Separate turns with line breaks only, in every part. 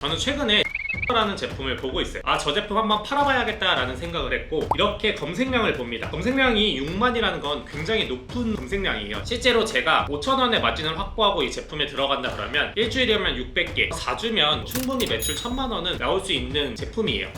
저는 최근에 라는 제품을 보고 있어요. 저 제품 한번 팔아봐야겠다 라는 생각을 했고, 이렇게 검색량을 봅니다. 검색량이 6만이라는 건 굉장히 높은 검색량이에요. 실제로 제가 5,000원의 마진을 확보하고 이 제품에 들어간다 그러면 일주일이면 600개 4주면 충분히 매출 1,000만원은 나올 수 있는 제품이에요.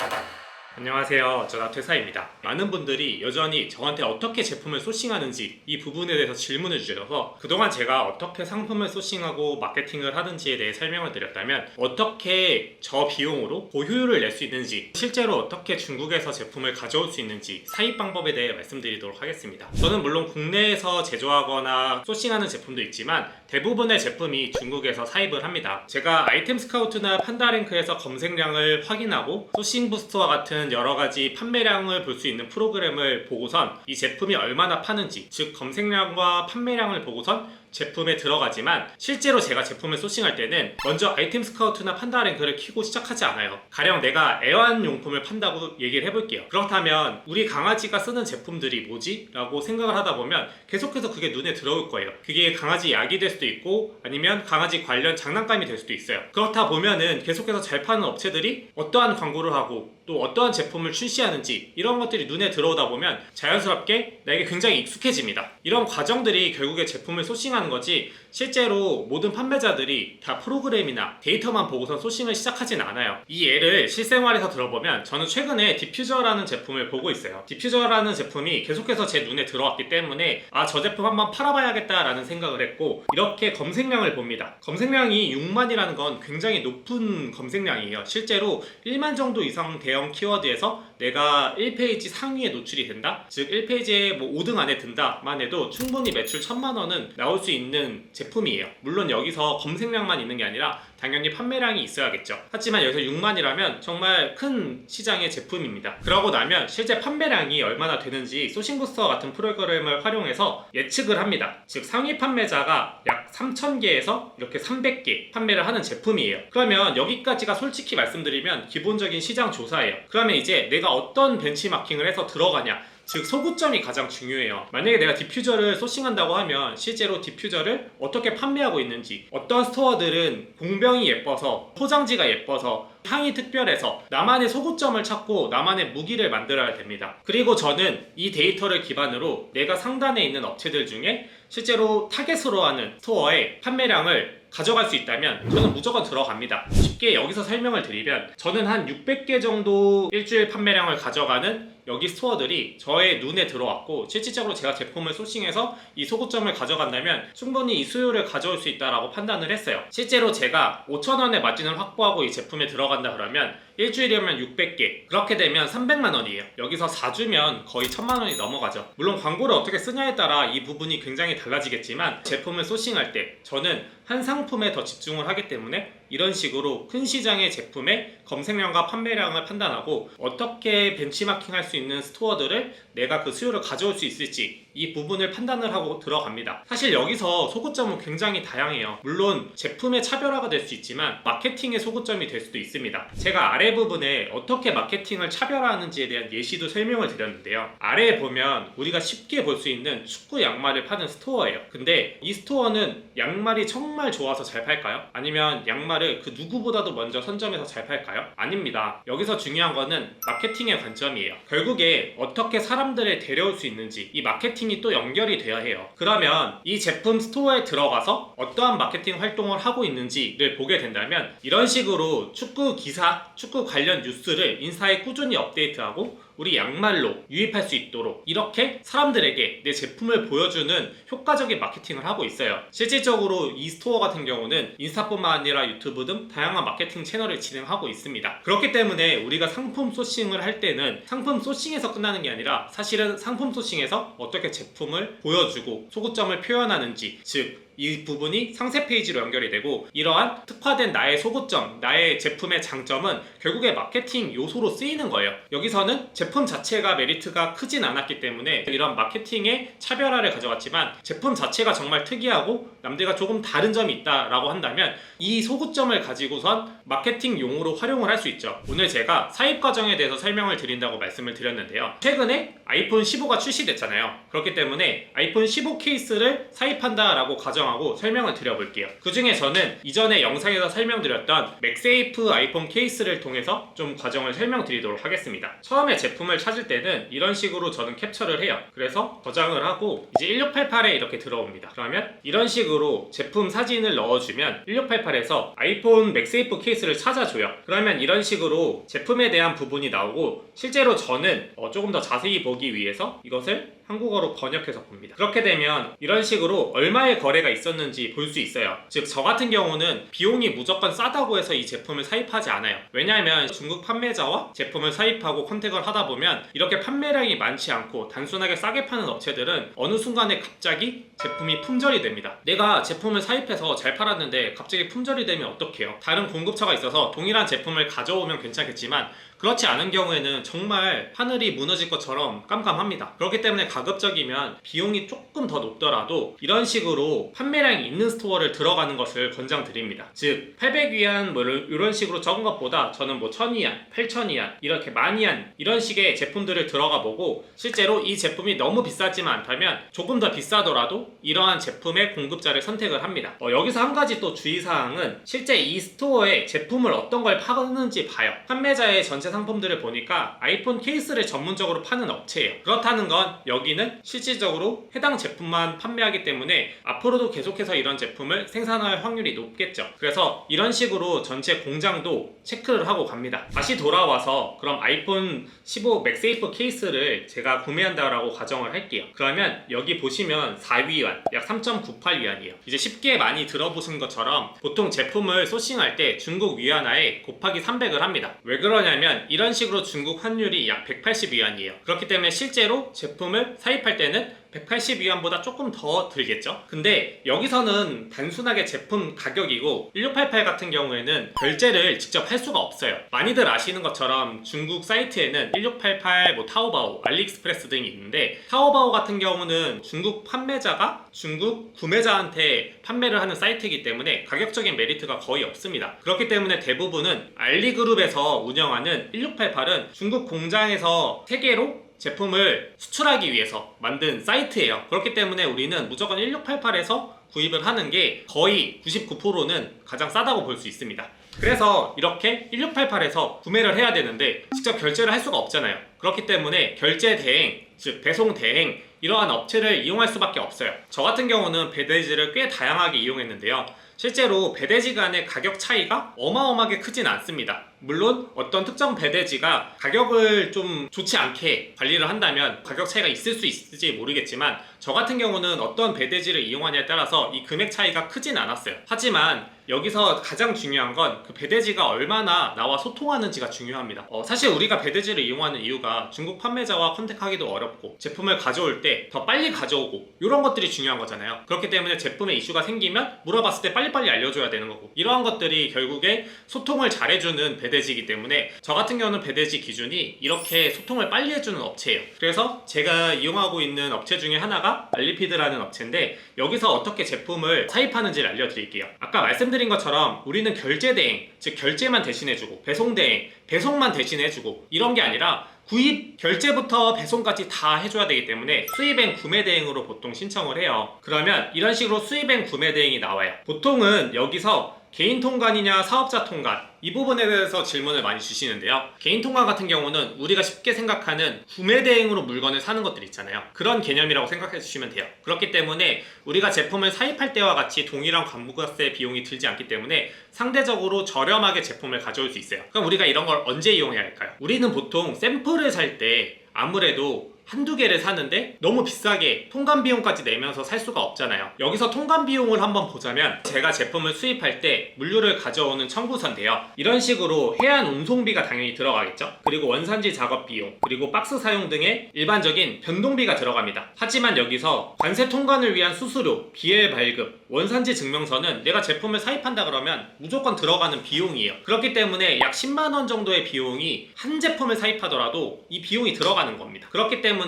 안녕하세요, 저 나퇴사입니다. 많은 분들이 여전히 저한테 어떻게 제품을 소싱하는지 이 부분에 대해서 질문을 주셔서 그동안 제가 어떻게 상품을 소싱하고 마케팅을 하는지에 대해 설명을 드렸다면, 어떻게 저 비용으로 고효율을 낼 수 있는지, 실제로 어떻게 중국에서 제품을 가져올 수 있는지 사입 방법에 대해 말씀드리도록 하겠습니다. 저는 물론 국내에서 제조하거나 소싱하는 제품도 있지만 대부분의 제품이 중국에서 사입을 합니다. 제가 아이템 스카우트나 판다랭크에서 검색량을 확인하고 소싱 부스터와 같은 여러가지 판매량을 볼 수 있는 프로그램을 보고선 이 제품이 얼마나 파는지, 즉 검색량과 판매량을 보고선 제품에 들어가지만, 실제로 제가 제품을 소싱할 때는 먼저 아이템 스카우트나 판다랭크를 키고 시작하지 않아요. 가령 내가 애완용품을 판다고 얘기를 해볼게요. 그렇다면 우리 강아지가 쓰는 제품들이 뭐지? 라고 생각을 하다 보면 계속해서 그게 눈에 들어올 거예요. 그게 강아지 약이 될 수도 있고 아니면 강아지 관련 장난감이 될 수도 있어요. 그렇다 보면은 계속해서 잘 파는 업체들이 어떠한 광고를 하고 또 어떠한 제품을 출시하는지, 이런 것들이 눈에 들어오다 보면 자연스럽게 나에게 굉장히 익숙해집니다. 이런 과정들이 결국에 제품을 소싱하는 거지, 실제로 모든 판매자들이 다 프로그램이나 데이터만 보고선 소싱을 시작하진 않아요. 이 예를 실생활에서 들어보면, 저는 최근에 디퓨저라는 제품을 보고 있어요. 디퓨저라는 제품이 계속해서 제 눈에 들어왔기 때문에 저 제품 한번 팔아봐야겠다 라는 생각을 했고, 이렇게 검색량을 봅니다. 검색량이 6만이라는 건 굉장히 높은 검색량이에요. 실제로 1만 정도 이상 대형 키워드에서 내가 1페이지 상위에 노출이 된다? 즉 1페이지에 5등 안에 든다만 해도 충분히 매출 1,000만원은 나올 수 있는 제품이에요. 물론 여기서 검색량만 있는 게 아니라 당연히 판매량이 있어야겠죠. 하지만 여기서 6만이라면 정말 큰 시장의 제품입니다. 그러고 나면 실제 판매량이 얼마나 되는지 소싱부스터 같은 프로그램을 활용해서 예측을 합니다. 즉 상위 판매자가 약 3,000개에서 이렇게 300개 판매를 하는 제품이에요. 그러면 여기까지가 솔직히 말씀드리면 기본적인 시장 조사예요. 그러면 이제 내가 어떤 벤치마킹을 해서 들어가냐, 즉 소구점이 가장 중요해요. 만약에 내가 디퓨저를 소싱한다고 하면 실제로 디퓨저를 어떻게 판매하고 있는지, 어떤 스토어들은 공병이 예뻐서, 포장지가 예뻐서, 향이 특별해서 나만의 소구점을 찾고 나만의 무기를 만들어야 됩니다. 그리고 저는 이 데이터를 기반으로 내가 상단에 있는 업체들 중에 실제로 타겟으로 하는 스토어의 판매량을 가져갈 수 있다면 저는 무조건 들어갑니다. 쉽게 여기서 설명을 드리면, 저는 한 600개 정도 일주일 판매량을 가져가는 여기 스토어들이 저의 눈에 들어왔고, 실질적으로 제가 제품을 소싱해서 이 소구점을 가져간다면 충분히 이 수요를 가져올 수 있다고 판단을 했어요. 실제로 제가 5,000원의 마진을 확보하고 이 제품에 들어간다 그러면 일주일이면 600개, 그렇게 되면 300만원이에요. 여기서 4주면 거의 1,000만원이 넘어가죠. 물론 광고를 어떻게 쓰냐에 따라 이 부분이 굉장히 달라지겠지만, 제품을 소싱할 때 저는 한 상품에 더 집중을 하기 때문에 이런 식으로 큰 시장의 제품의 검색량과 판매량을 판단하고 어떻게 벤치마킹할 수 있는 스토어들을 내가 그 수요를 가져올 수 있을지, 이 부분을 판단을 하고 들어갑니다. 사실 여기서 소구점은 굉장히 다양해요. 물론 제품의 차별화가 될 수 있지만 마케팅의 소구점이 될 수도 있습니다. 제가 아래 부분에 어떻게 마케팅을 차별화하는지에 대한 예시도 설명을 드렸는데요. 아래에 보면 우리가 쉽게 볼 수 있는 축구 양말을 파는 스토어예요. 근데 이 스토어는 양말이 정말 좋아서 잘 팔까요? 아니면 양말을 그 누구보다도 먼저 선점해서 잘 팔까요? 아닙니다. 여기서 중요한 거는 마케팅의 관점이에요. 결국에 어떻게 사람들을 데려올 수 있는지, 이 마케팅이 또 연결이 돼야 해요. 그러면 이 제품 스토어에 들어가서 어떠한 마케팅 활동을 하고 있는지를 보게 된다면, 이런 식으로 축구 기사, 축구 관련 뉴스를 인스타에 꾸준히 업데이트하고 우리 양말로 유입할 수 있도록 이렇게 사람들에게 내 제품을 보여주는 효과적인 마케팅을 하고 있어요. 실질적으로 이 스토어 같은 경우는 인스타뿐만 아니라 유튜브 등 다양한 마케팅 채널을 진행하고 있습니다. 그렇기 때문에 우리가 상품 소싱을 할 때는 상품 소싱에서 끝나는 게 아니라 사실은 상품 소싱에서 어떻게 제품을 보여주고 소구점을 표현하는지, 즉 이 부분이 상세 페이지로 연결이 되고, 이러한 특화된 나의 소구점, 나의 제품의 장점은 결국에 마케팅 요소로 쓰이는 거예요. 여기서는 제품 자체가 메리트가 크진 않았기 때문에 이런 마케팅의 차별화를 가져갔지만, 제품 자체가 정말 특이하고 남들과 조금 다른 점이 있다라고 한다면 이 소구점을 가지고선 마케팅 용으로 활용을 할 수 있죠. 오늘 제가 사입 과정에 대해서 설명을 드린다고 말씀을 드렸는데요. 최근에 아이폰 15가 출시됐잖아요. 그렇기 때문에 아이폰 15 케이스를 사입한다라고 가정하고 설정하고 설명을 드려볼게요. 그 중에 저는 이전에 영상에서 설명드렸던 맥세이프 아이폰 케이스를 통해서 좀 과정을 설명드리도록 하겠습니다. 처음에 제품을 찾을 때는 이런 식으로 저는 캡처를 해요. 그래서 저장을 하고 이제 1688에 이렇게 들어옵니다. 그러면 이런 식으로 제품 사진을 넣어주면 1688에서 아이폰 맥세이프 케이스를 찾아줘요. 그러면 이런 식으로 제품에 대한 부분이 나오고, 실제로 저는 조금 더 자세히 보기 위해서 이것을 한국어로 번역해서 봅니다. 그렇게 되면 이런 식으로 얼마의 거래가 있었는지 볼 수 있어요. 즉, 저 같은 경우는 비용이 무조건 싸다고 해서 이 제품을 사입하지 않아요. 왜냐하면 중국 판매자와 제품을 사입하고 컨택을 하다 보면 이렇게 판매량이 많지 않고 단순하게 싸게 파는 업체들은 어느 순간에 갑자기 제품이 품절이 됩니다. 내가 제품을 사입해서 잘 팔았는데 갑자기 품절이 되면 어떡해요? 다른 공급처가 있어서 동일한 제품을 가져오면 괜찮겠지만 그렇지 않은 경우에는 정말 하늘이 무너질 것처럼 깜깜합니다. 그렇기 때문에 가급적이면 비용이 조금 더 높더라도 이런 식으로 판매량이 있는 스토어를 들어가는 것을 권장드립니다. 즉 800위안 이런 식으로 적은 것보다 저는 1000위안, 8000위안, 이렇게 10,000위안 이런 식의 제품들을 들어가 보고, 실제로 이 제품이 너무 비싸지만 않다면 조금 더 비싸더라도 이러한 제품의 공급자를 선택을 합니다. 여기서 한 가지 또 주의사항은, 실제 이 스토어에 제품을 어떤 걸 파는지 봐요. 판매자의 전체 상품들을 보니까 아이폰 케이스를 전문적으로 파는 업체예요. 그렇다는 건 여기는 실질적으로 해당 제품만 판매하기 때문에 앞으로도 계속해서 이런 제품을 생산할 확률이 높겠죠. 그래서 이런 식으로 전체 공장도 체크를 하고 갑니다. 다시 돌아와서 그럼 아이폰 15 맥세이프 케이스를 제가 구매한다라고 가정을 할게요. 그러면 여기 보시면 4위안, 약 3.98위안이에요. 이제 쉽게 많이 들어보신 것처럼 보통 제품을 소싱할 때 중국 위안화에 곱하기 300을 합니다. 왜 그러냐면 이런 식으로 중국 환율이 약 180위안이에요. 그렇기 때문에 실제로 제품을 사입할 때는 180위안보다 조금 더 들겠죠? 근데 여기서는 단순하게 제품 가격이고 1688 같은 경우에는 결제를 직접 할 수가 없어요. 많이들 아시는 것처럼 중국 사이트에는 1688, 타오바오, 알리익스프레스 등이 있는데, 타오바오 같은 경우는 중국 판매자가 중국 구매자한테 판매를 하는 사이트이기 때문에 가격적인 메리트가 거의 없습니다. 그렇기 때문에 대부분은 알리그룹에서 운영하는 1688은 중국 공장에서 세계로 제품을 수출하기 위해서 만든 사이트예요. 그렇기 때문에 우리는 무조건 1688에서 구입을 하는 게 거의 99%는 가장 싸다고 볼 수 있습니다. 그래서 이렇게 1688에서 구매를 해야 되는데 직접 결제를 할 수가 없잖아요. 그렇기 때문에 결제 대행, 즉 배송 대행, 이러한 업체를 이용할 수밖에 없어요. 저 같은 경우는 배대지를 꽤 다양하게 이용했는데요. 실제로 배대지 간의 가격 차이가 어마어마하게 크진 않습니다. 물론 어떤 특정 배대지가 가격을 좀 좋지 않게 관리를 한다면 가격 차이가 있을 수 있을지 모르겠지만, 저 같은 경우는 어떤 배대지를 이용하냐에 따라서 이 금액 차이가 크진 않았어요. 하지만 여기서 가장 중요한 건 그 배대지가 얼마나 나와 소통하는지가 중요합니다. 사실 우리가 배대지를 이용하는 이유가 중국 판매자와 컨택하기도 어렵고 제품을 가져올 때 더 빨리 가져오고 이런 것들이 중요한 거잖아요. 그렇기 때문에 제품에 이슈가 생기면 물어봤을 때 빨리빨리 알려줘야 되는 거고, 이러한 것들이 결국에 소통을 잘해주는 배대지이기 때문에 저 같은 경우는 배대지 기준이 이렇게 소통을 빨리 해주는 업체예요. 그래서 제가 이용하고 있는 업체 중에 하나가 알리피드라는 업체인데, 여기서 어떻게 제품을 사입하는지를 알려드릴게요. 아까 말씀드린 것처럼 우리는 결제 대행, 즉 결제만 대신해주고, 배송 대행, 배송만 대신해주고, 이런 게 아니라 구입, 결제부터 배송까지 다 해줘야 되기 때문에 수입행 구매 대행으로 보통 신청을 해요. 그러면 이런 식으로 수입행 구매 대행이 나와요. 보통은 여기서 개인 통관이냐 사업자 통관, 이 부분에 대해서 질문을 많이 주시는데요. 개인 통관 같은 경우는 우리가 쉽게 생각하는 구매 대행으로 물건을 사는 것들 있잖아요. 그런 개념이라고 생각해 주시면 돼요. 그렇기 때문에 우리가 제품을 사입할 때와 같이 동일한 관부가세 비용이 들지 않기 때문에 상대적으로 저렴하게 제품을 가져올 수 있어요. 그럼 우리가 이런 걸 언제 이용해야 할까요? 우리는 보통 샘플을 살 때 아무래도 한두 개를 사는데 너무 비싸게 통관 비용까지 내면서 살 수가 없잖아요. 여기서 통관 비용을 한번 보자면, 제가 제품을 수입할 때 물류를 가져오는 청구서인데요. 이런 식으로 해안 운송비가 당연히 들어가겠죠. 그리고 원산지 작업 비용, 그리고 박스 사용 등의 일반적인 변동비가 들어갑니다. 하지만 여기서 관세 통관을 위한 수수료, BL 발급, 원산지 증명서는 내가 제품을 사입한다 그러면 무조건 들어가는 비용이에요. 그렇기 때문에 약 10만 원 정도의 비용이 한 제품을 사입하더라도 이 비용이 들어가는 겁니다. 그렇기 때문에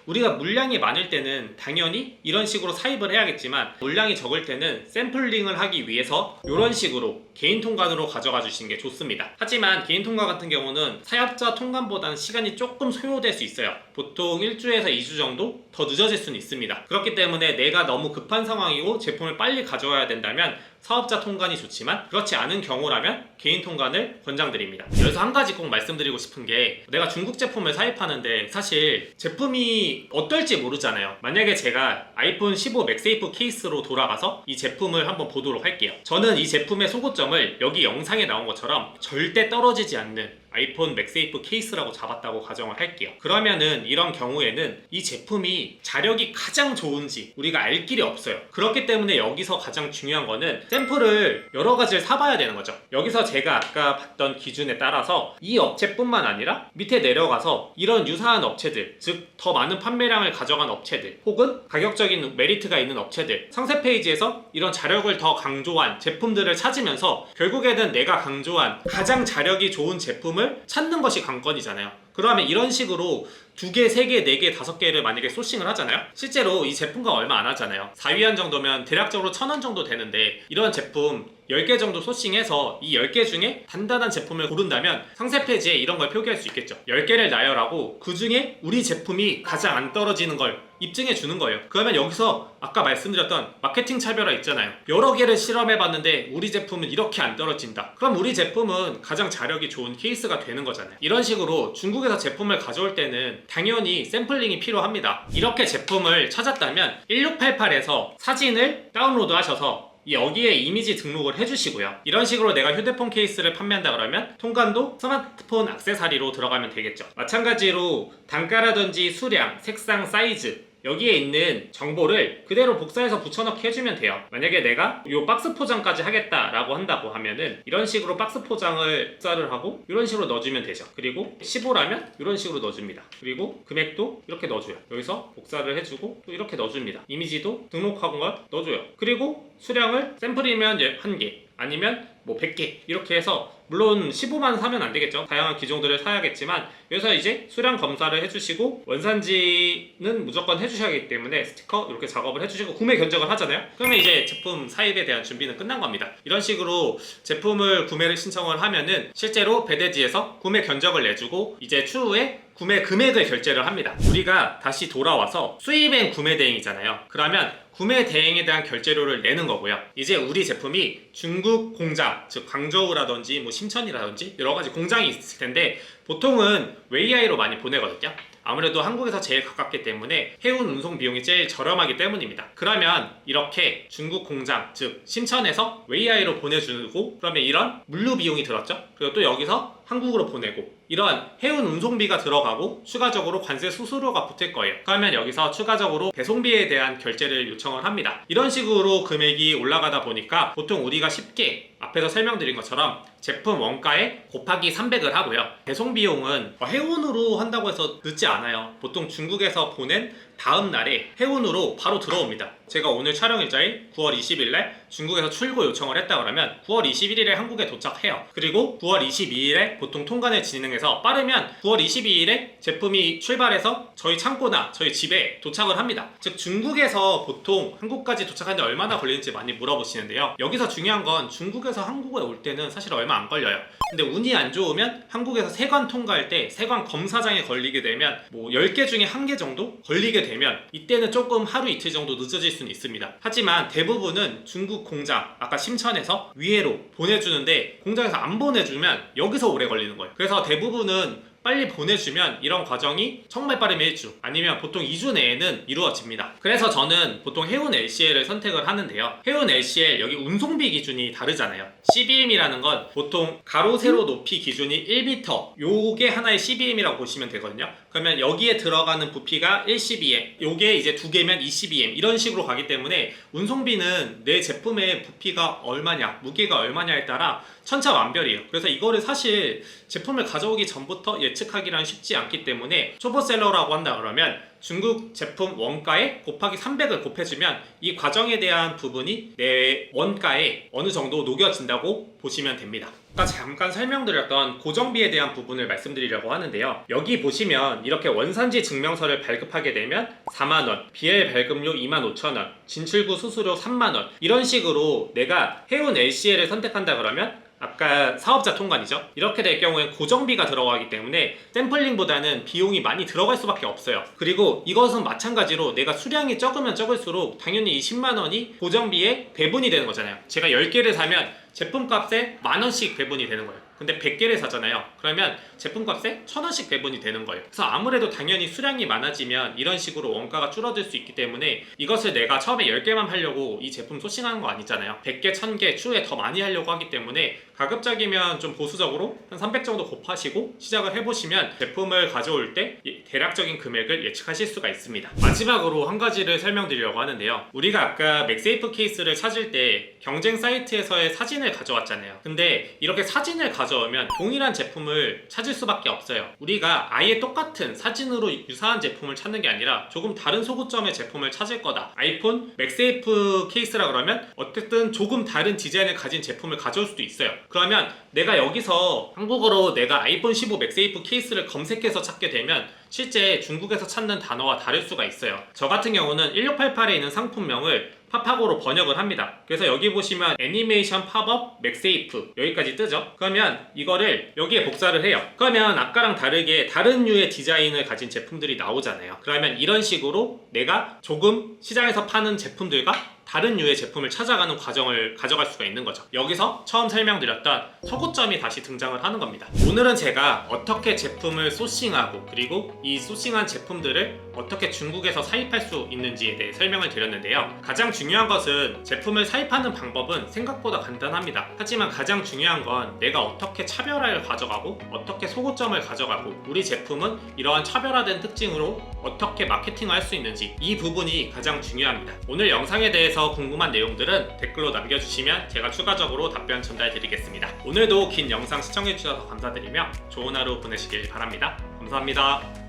우리가 물량이 많을 때는 당연히 이런 식으로 사입을 해야겠지만, 물량이 적을 때는 샘플링을 하기 위해서 이런 식으로 개인 통관으로 가져가 주시는 게 좋습니다. 하지만 개인 통관 같은 경우는 사업자 통관보다는 시간이 조금 소요될 수 있어요. 보통 1주에서 2주 정도 더 늦어질 수는 있습니다. 그렇기 때문에 내가 너무 급한 상황이고 제품을 빨리 가져와야 된다면 사업자 통관이 좋지만 그렇지 않은 경우라면 개인 통관을 권장드립니다. 여기서 한 가지 꼭 말씀드리고 싶은 게 내가 중국 제품을 사입하는데 사실 제품이 어떨지 모르잖아요. 만약에 제가 아이폰 15 맥세이프 케이스로 돌아가서 이 제품을 한번 보도록 할게요. 저는 이 제품의 소고점을 여기 영상에 나온 것처럼 절대 떨어지지 않는 아이폰 맥세이프 케이스라고 잡았다고 가정을 할게요. 그러면은 이런 경우에는 이 제품이 자력이 가장 좋은지 우리가 알 길이 없어요. 그렇기 때문에 여기서 가장 중요한 거는 샘플을 여러 가지를 사봐야 되는 거죠. 여기서 제가 아까 봤던 기준에 따라서 이 업체뿐만 아니라 밑에 내려가서 이런 유사한 업체들, 즉 더 많은 판매량을 가져간 업체들 혹은 가격적인 메리트가 있는 업체들 상세 페이지에서 이런 자력을 더 강조한 제품들을 찾으면서 결국에는 내가 강조한 가장 자력이 좋은 제품을 찾는 것이 관건이잖아요. 그러면 이런 식으로 2개, 3개, 4개, 5개를 만약에 소싱을 하잖아요. 실제로 이 제품과 얼마 안 하잖아요. 4위안 정도면 대략적으로 1,000원 정도 되는데 이런 제품 10개 정도 소싱해서 이 10개 중에 단단한 제품을 고른다면 상세 페이지에 이런 걸 표기할 수 있겠죠. 10개를 나열하고 그 중에 우리 제품이 가장 안 떨어지는 걸 입증해 주는 거예요. 그러면 여기서 아까 말씀드렸던 마케팅 차별화 있잖아요. 여러 개를 실험해 봤는데 우리 제품은 이렇게 안 떨어진다. 그럼 우리 제품은 가장 자력이 좋은 케이스가 되는 거잖아요. 이런 식으로 중국에서 제품을 가져올 때는 당연히 샘플링이 필요합니다. 이렇게 제품을 찾았다면 1688에서 사진을 다운로드 하셔서 여기에 이미지 등록을 해주시고요. 이런 식으로 내가 휴대폰 케이스를 판매한다 그러면 통관도 스마트폰 액세서리로 들어가면 되겠죠. 마찬가지로 단가라든지 수량, 색상, 사이즈 여기에 있는 정보를 그대로 복사해서 붙여넣기 해주면 돼요. 만약에 내가 이 박스 포장까지 하겠다라고 한다고 하면은 이런 식으로 박스 포장을 복사를 하고 이런 식으로 넣어주면 되죠. 그리고 15라면 이런 식으로 넣어줍니다. 그리고 금액도 이렇게 넣어줘요. 여기서 복사를 해주고 또 이렇게 넣어줍니다. 이미지도 등록한 걸 넣어줘요. 그리고 수량을 샘플이면 1개 아니면 뭐 100개 이렇게 해서 물론 15만 사면 안 되겠죠. 다양한 기종들을 사야겠지만 여기서 이제 수량 검사를 해주시고 원산지는 무조건 해주셔야 하기 때문에 스티커 이렇게 작업을 해주시고 구매 견적을 하잖아요. 그러면 이제 제품 사입에 대한 준비는 끝난 겁니다. 이런 식으로 제품을 구매를 신청을 하면은 실제로 배대지에서 구매 견적을 내주고 이제 추후에 구매 금액을 결제를 합니다. 우리가 다시 돌아와서 수입엔 구매 대행이잖아요. 그러면 구매 대행에 대한 결제료를 내는 거고요. 이제 우리 제품이 중국 공장, 즉 광저우라든지 뭐 심천이라든지 여러 가지 공장이 있을 텐데 보통은 웨이아이로 많이 보내거든요. 아무래도 한국에서 제일 가깝기 때문에 해운 운송 비용이 제일 저렴하기 때문입니다. 그러면 이렇게 중국 공장, 즉 심천에서 웨이아이로 보내주고 그러면 이런 물류 비용이 들었죠. 그리고 또 여기서 한국으로 보내고 이런 해운 운송비가 들어가고 추가적으로 관세 수수료가 붙을 거예요. 그러면 여기서 추가적으로 배송비에 대한 결제를 요청을 합니다. 이런 식으로 금액이 올라가다 보니까 보통 우리가 쉽게 앞에서 설명드린 것처럼 제품 원가에 곱하기 300을 하고요. 배송 비용은 해운으로 한다고 해서 늦지 않아요. 보통 중국에서 보낸 다음 날에 해운으로 바로 들어옵니다. 제가 오늘 촬영 일자인 9월 20일 날 중국에서 출고 요청을 했다 그러면 9월 21일에 한국에 도착해요. 그리고 9월 22일에 보통 통관을 진행해서 빠르면 9월 22일에 제품이 출발해서 저희 창고나 저희 집에 도착을 합니다. 즉 중국에서 보통 한국까지 도착하는데 얼마나 걸리는지 많이 물어보시는데요. 여기서 중요한 건 중국에서 한국에 올 때는 사실 얼마 안 걸려요. 근데 운이 안 좋으면 한국에서 세관 통과할 때 세관 검사장에 걸리게 되면 뭐 10개 중에 1개 정도 걸리게 되면 이때는 조금 하루 이틀 정도 늦어질 수는 있습니다. 하지만 대부분은 중국 공장, 아까 심천에서 위해로 보내주는데 공장에서 안 보내주면 여기서 오래 걸리는 거예요. 그래서 대부분은 빨리 보내주면 이런 과정이 정말 빠르면 1주 아니면 보통 2주 내에는 이루어집니다. 그래서 저는 보통 해운 LCL을 선택을 하는데요. 해운 LCL 여기 운송비 기준이 다르잖아요. CBM이라는 건 보통 가로 세로 높이 기준이 1m 요게 하나의 CBM이라고 보시면 되거든요. 그러면 여기에 들어가는 부피가 1CBM 요게 이제 2개면 2CBM 이런 식으로 가기 때문에 운송비는 내 제품의 부피가 얼마냐 무게가 얼마냐에 따라 천차만별이에요. 그래서 이거를 사실 제품을 가져오기 전부터 예측하기란 쉽지 않기 때문에 초보셀러라고 한다 그러면 중국 제품 원가에 곱하기 300을 곱해주면 이 과정에 대한 부분이 내 원가에 어느 정도 녹여진다고 보시면 됩니다. 아까 잠깐 설명드렸던 고정비에 대한 부분을 말씀드리려고 하는데요. 여기 보시면 이렇게 원산지 증명서를 발급하게 되면 4만원, BL 발급료 25,000원, 진출구 수수료 3만원, 이런 식으로 내가 해운 LCL을 선택한다 그러면 아까 사업자 통관이죠. 이렇게 될 경우엔 고정비가 들어가기 때문에 샘플링보다는 비용이 많이 들어갈 수밖에 없어요. 그리고 이것은 마찬가지로 내가 수량이 적으면 적을수록 당연히 이 10만원이 고정비에 배분이 되는 거잖아요. 제가 10개를 사면 제품값에 10,000원씩 배분이 되는 거예요. 근데 100개를 사잖아요. 그러면 제품값에 1,000원씩 배분이 되는 거예요. 그래서 아무래도 당연히 수량이 많아지면 이런 식으로 원가가 줄어들 수 있기 때문에 이것을 내가 처음에 10개만 하려고 이 제품 소싱하는 거 아니잖아요. 100개, 1000개 추후에 더 많이 하려고 하기 때문에 가급적이면 좀 보수적으로 한 300 정도 곱하시고 시작을 해보시면 제품을 가져올 때 대략적인 금액을 예측하실 수가 있습니다. 마지막으로 한 가지를 설명드리려고 하는데요. 우리가 아까 맥세이프 케이스를 찾을 때 경쟁 사이트에서의 사진을 가져왔잖아요. 근데 이렇게 사진을 가져오면 동일한 제품을 찾을 수밖에 없어요. 우리가 아예 똑같은 사진으로 유사한 제품을 찾는 게 아니라 조금 다른 소구점의 제품을 찾을 거다. 아이폰 맥세이프 케이스라 그러면 어쨌든 조금 다른 디자인을 가진 제품을 가져올 수도 있어요. 그러면 내가 여기서 한국어로 내가 아이폰 15 맥세이프 케이스를 검색해서 찾게 되면 실제 중국에서 찾는 단어와 다를 수가 있어요. 저 같은 경우는 1688에 있는 상품명을 팝하고로 번역을 합니다. 그래서 여기 보시면 애니메이션 팝업 맥세이프 여기까지 뜨죠. 그러면 이거를 여기에 복사를 해요. 그러면 아까랑 다르게 다른 류의 디자인을 가진 제품들이 나오잖아요. 그러면 이런 식으로 내가 조금 시장에서 파는 제품들과 다른 류의 제품을 찾아가는 과정을 가져갈 수가 있는 거죠. 여기서 처음 설명드렸던 소구점이 다시 등장을 하는 겁니다. 오늘은 제가 어떻게 제품을 소싱하고 그리고 이 소싱한 제품들을 어떻게 중국에서 사입할 수 있는지에 대해 설명을 드렸는데요. 가장 중요한 것은 제품을 사입하는 방법은 생각보다 간단합니다. 하지만 가장 중요한 건 내가 어떻게 차별화를 가져가고 어떻게 소구점을 가져가고 우리 제품은 이러한 차별화된 특징으로 어떻게 마케팅을 할 수 있는지 이 부분이 가장 중요합니다. 오늘 영상에 대해서 궁금한 내용들은 댓글로 남겨주시면 제가 추가적으로 답변 전달드리겠습니다. 오늘도 긴 영상 시청해주셔서 감사드리며 좋은 하루 보내시길 바랍니다. 감사합니다.